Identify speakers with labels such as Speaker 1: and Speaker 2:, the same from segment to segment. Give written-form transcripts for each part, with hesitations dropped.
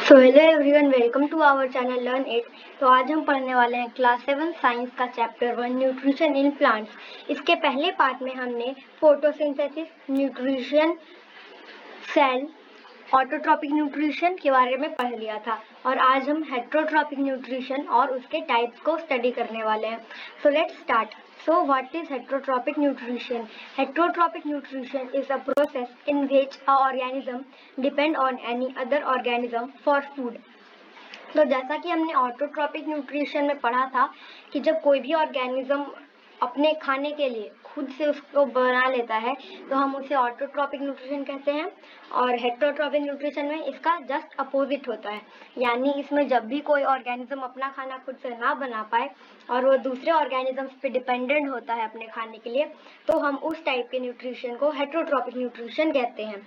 Speaker 1: So hello everyone, welcome to our channel learn it. तो आज हम पढ़ने वाले हैं क्लास 7 साइंस का चैप्टर 1 न्यूट्रिशन इन प्लांट्स। इसके पहले पार्ट में हमने photosynthesis, nutrition, cell, autotrophic nutrition के बारे में पढ़ लिया था और आज हम हेट्रोट्रॉपिक न्यूट्रिशन और उसके टाइप्स को स्टडी करने वाले हैं। So let's start. So what is heterotropic nutrition? Heterotropic nutrition is a process in which a organism depend on any other organism for food. तो जैसा कि हमने ऑटोट्रॉपिक न्यूट्रिशन में पढ़ा था कि जब कोई भी ऑर्गेनिज्म अपने खाने के लिए खुद से उसको बना लेता है तो हम उसे ऑटोट्रॉपिक न्यूट्रिशन कहते हैं। और हेटेरोट्रॉपिक न्यूट्रिशन में इसका जस्ट अपोजिट होता है, यानी इसमें जब भी कोई ऑर्गेनिज्म अपना खाना खुद से ना बना पाए और वो दूसरे ऑर्गेनिजम्स पे डिपेंडेंट होता है अपने खाने के लिए, तो हम उस टाइप के न्यूट्रिशन को हेटेरोट्रॉपिक न्यूट्रिशन कहते हैं।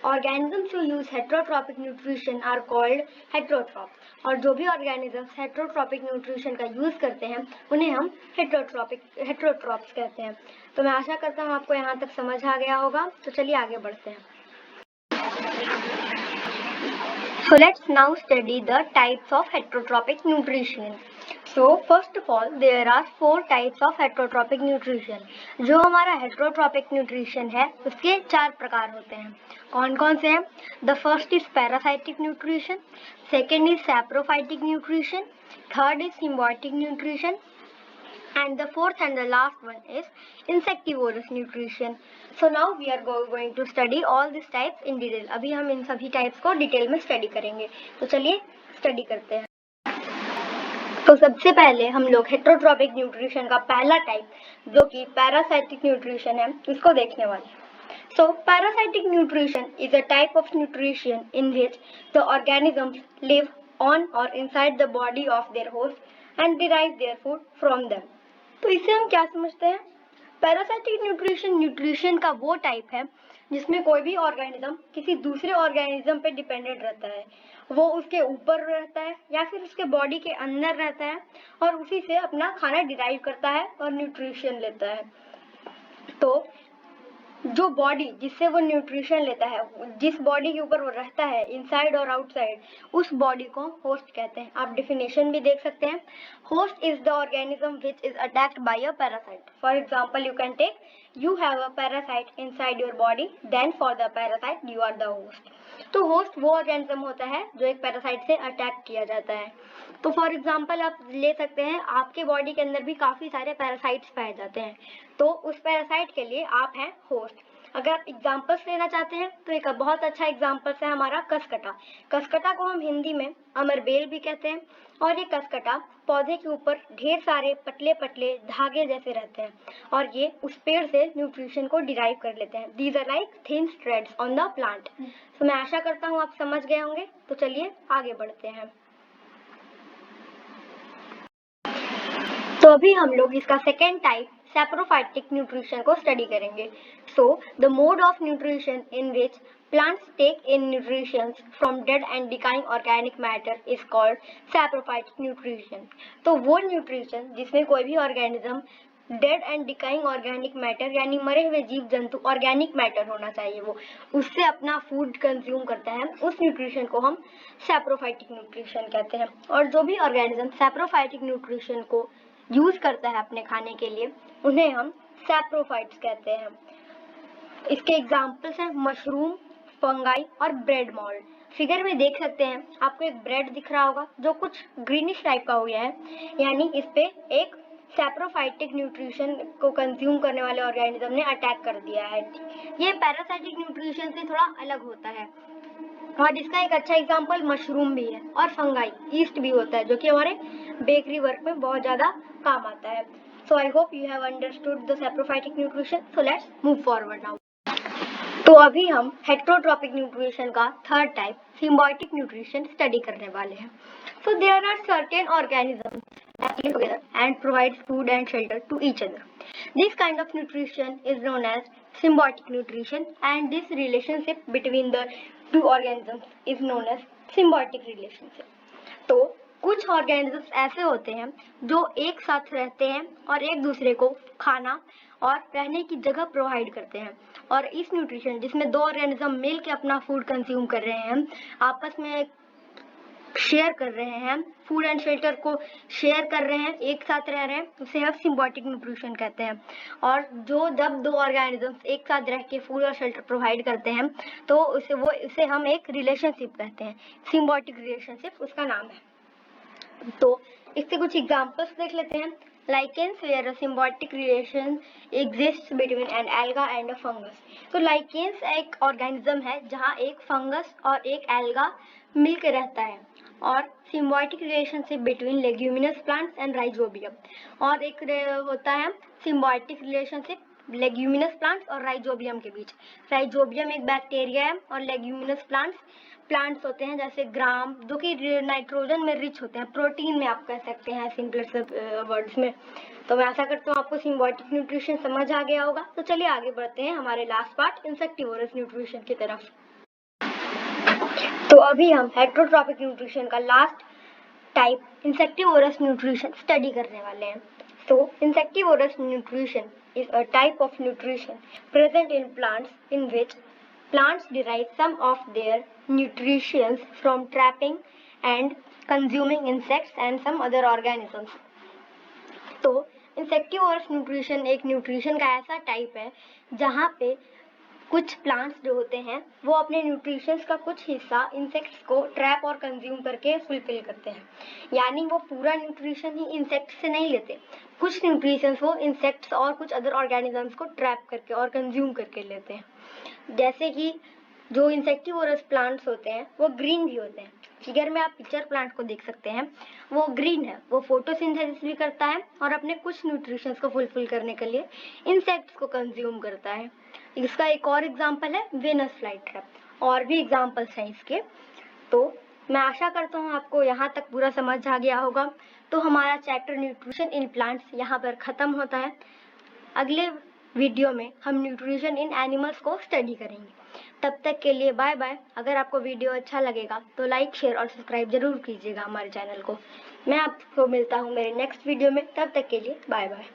Speaker 1: Organisms who use heterotropic nutrition are called heterotrophs. और जो भी organisms heterotropic nutrition का यूज करते हैं उन्हें हम heterotrophs कहते हैं। तो मैं आशा करता हूँ आपको यहाँ तक समझ आ गया होगा। तो चलिए आगे बढ़ते हैं। So let's now study the types of heterotropic nutrition. So first of all, there are 4 types of heterotropic nutrition. जो हमारा heterotropic nutrition है उसके 4 प्रकार होते हैं। कौन कौन से हैं? The first is parasitic nutrition, second is saprophytic nutrition, third is symbiotic nutrition, and the fourth and the last one is insectivorous nutrition. So now we are going to study all these types in detail. अभी हम इन सभी types को detail में study करेंगे। तो चलिए study करते हैं। तो सबसे पहले हम लोग हेटेरोट्रॉपिक न्यूट्रिशन का पहला टाइप जो कि पैरासाइटिक न्यूट्रिशन है उसको देखने वाले हैं। So parasitic nutrition is a type of nutrition in which the organisms live on or inside the body of their host and derive their food from them. तो इससे हम क्या समझते हैं? पैरासाइटिक न्यूट्रिशन का वो टाइप है जिसमें कोई भी ऑर्गेनिज्म किसी दूसरे ऑर्गेनिज्म पे डिपेंडेंट रहता है, वो उसके ऊपर रहता है या फिर उसके बॉडी के अंदर रहता है और उसी से अपना खाना डिराइव करता है और न्यूट्रिशन लेता है। तो जो बॉडी जिससे वो न्यूट्रिशन लेता है, जिस बॉडी के ऊपर वो रहता है इनसाइड और आउटसाइड, उस बॉडी को होस्ट कहते हैं। आप डेफिनेशन भी देख सकते हैं। Host is the organism which is attacked by a parasite. For example you can take you have a parasite inside your body, then for the parasite you are the host. तो host वो organism होता है जो एक parasite से attack किया जाता है। तो फॉर एग्जांपल आप ले सकते हैं, आपके बॉडी के अंदर भी काफी सारे पैरासाइट्स पाए जाते हैं, तो उस पैरासाइट के लिए आप हैं होस्ट। अगर आप एग्जाम्पल्स लेना चाहते हैं तो एक बहुत अच्छा एग्जाम्पल्स है हमारा कसकटा। कसकटा को हम हिंदी में अमरबेल भी कहते हैं और ये कसकटा पौधे के ऊपर ढेर सारे पतले पतले धागे जैसे रहते हैं और ये उस पेड़ से न्यूट्रिशन को डिराइव कर लेते हैं। These are like thin threads on the plant. तो मैं आशा करता हूँ आप समझ गए होंगे। तो चलिए आगे बढ़ते हैं। तो अभी हम लोग इसका सेकेंड टाइप saprophytic nutrition को स्टडी करेंगे। So the mode of nutrition in which plants take in nutrients from dead and decaying organic matter is called saprophytic nutrition. तो वो न्यूट्रिशन जिसमें कोई भी organism dead and decaying organic matter यानी मरे हुए जीव जंतु, ऑर्गेनिक मैटर होना चाहिए, वो उससे अपना फूड कंज्यूम करता है, उस न्यूट्रिशन को हम सैप्रोफाइटिक न्यूट्रिशन कहते हैं। और जो भी ऑर्गेनिज्म सैप्रोफाइटिक न्यूट्रिशन को यूज करता है अपने खाने के लिए उन्हें हम सैप्रोफाइट्स कहते हैं। इसके एग्जाम्पल्स हैं मशरूम, फंगाई और ब्रेड मोल्ड। फिगर में देख सकते हैं, आपको एक ब्रेड दिख रहा होगा जो कुछ ग्रीनिश टाइप का हो गया है, यानी इस पे एक सैप्रोफाइटिक न्यूट्रिशन को कंज्यूम करने वाले ऑर्गेनिज्म ने अटैक कर दिया है। ये पैरासाइटिक न्यूट्रिशन से थोड़ा अलग होता है और इसका एक अच्छा एग्जांपल मशरूम भी है और फंगाई, ईस्ट भी होता है जो कि हमारे बेकरी वर्क में बहुत ज्यादा काम आता है। So I hope you have understood the saprophytic nutrition. So let's move forward now. तो अभी हम हेटेरोट्रॉपिक न्यूट्रिशन का third type symbiotic nutrition study करने वाले हैं। So there are certain organisms that live together and provide food and shelter to each other. This kind of nutrition is known as symbiotic nutrition, and this relationship between the two organisms is known as symbiotic relationship. तो कुछ organisms ऐसे होते हैं जो एक साथ रहते हैं और एक दूसरे को खाना और रहने की जगह प्रोवाइड करते हैं, और इस न्यूट्रिशन जिसमें दो ऑर्गेनिज्म मिल के अपना फूड कंज्यूम कर रहे हैं, आपस में शेयर कर रहे हैं, फूड एंड शेल्टर को शेयर कर रहे हैं, एक साथ रह रहे हैं, उसे हम सिम्बायोटिक न्यूट्रिशन कहते हैं। और जब दो ऑर्गेनिजम्स एक साथ रह के फूड और शेल्टर प्रोवाइड करते हैं तो उसे हम एक रिलेशनशिप कहते हैं, सिम्बायोटिक रिलेशनशिप उसका नाम है। तो इससे कुछ एग्जांपल्स देख लेते हैं। Lichens where a symbiotic relation exists between an alga and a fungus. तो lichens एक ऑर्गेनिज्म है जहाँ एक फंगस और एक एल्गा मिलकर रहता है, और symbiotic relationship between leguminous plants and rhizobium, और एक होता है symbiotic relationship लेग्यूमिनस प्लांट्स और राइजोबियम के बीच। राइजोबियम एक बैक्टीरिया है और लेग्यूमिनस प्लांट्स होते हैं जैसे ग्राम, जो कि नाइट्रोजन में रिच होते हैं, प्रोटीन में आप कह सकते हैं सिंपलेस्ट वर्ड्स में। तो मैं आशा करता हूँ आपको सिम्बायोटिक न्यूट्रिशन समझ आ गया होगा। तो चलिए आगे बढ़ते हैं हमारे लास्ट पार्ट इंसेक्टिवोरस न्यूट्रिशन की तरफ। तो अभी हम हेट्रोट्रॉपिक न्यूट्रिशन का last type insectivorous nutrition study करने वाले हैं। So, insectivorous nutrition is a type of nutrition present in plants in which plants derive some of their nutrition from trapping and consuming insects and some other organisms. तो insectivorous nutrition एक nutrition का ऐसा type है जहाँ पे कुछ plants जो होते हैं वो अपने न्यूट्रिशंस का कुछ हिस्सा इंसेक्ट्स को ट्रैप और कंज्यूम करके फुलफिल करते हैं। यानी वो पूरा न्यूट्रिशन ही इंसेक्ट्स से नहीं लेते, कुछ न्यूट्रिशंस वो इंसेक्ट्स और कुछ अदर ऑर्गेनिजम्स को ट्रैप करके और कंज्यूम करके लेते हैं। जैसे कि जो इंसेक्टिवोरस प्लांट्स होते हैं वो ग्रीन भी होते हैं। फिगर में आप पिक्चर प्लांट को देख सकते हैं, वो ग्रीन है, वो फोटोसिंथेसिस भी करता है और अपने कुछ न्यूट्रिशंस को फुलफिल करने के लिए इंसेक्ट्स को कंज्यूम करता है। इसका एक और एग्जांपल है वेनस फ्लाई ट्रैप, और भी एग्जांपल्स हैं इसके। तो मैं आशा करता हूँ आपको यहाँ तक पूरा समझ आ गया होगा। तो हमारा चैप्टर न्यूट्रिशन इन प्लांट्स यहाँ पर खत्म होता है। अगले वीडियो में हम न्यूट्रिशन इन एनिमल्स को स्टडी करेंगे। तब तक के लिए बाय बाय। अगर आपको वीडियो अच्छा लगेगा तो लाइक, शेयर और सब्सक्राइब जरूर कीजिएगा हमारे चैनल को। मैं आपको मिलता हूँ मेरे नेक्स्ट वीडियो में, तब तक के लिए बाय बाय।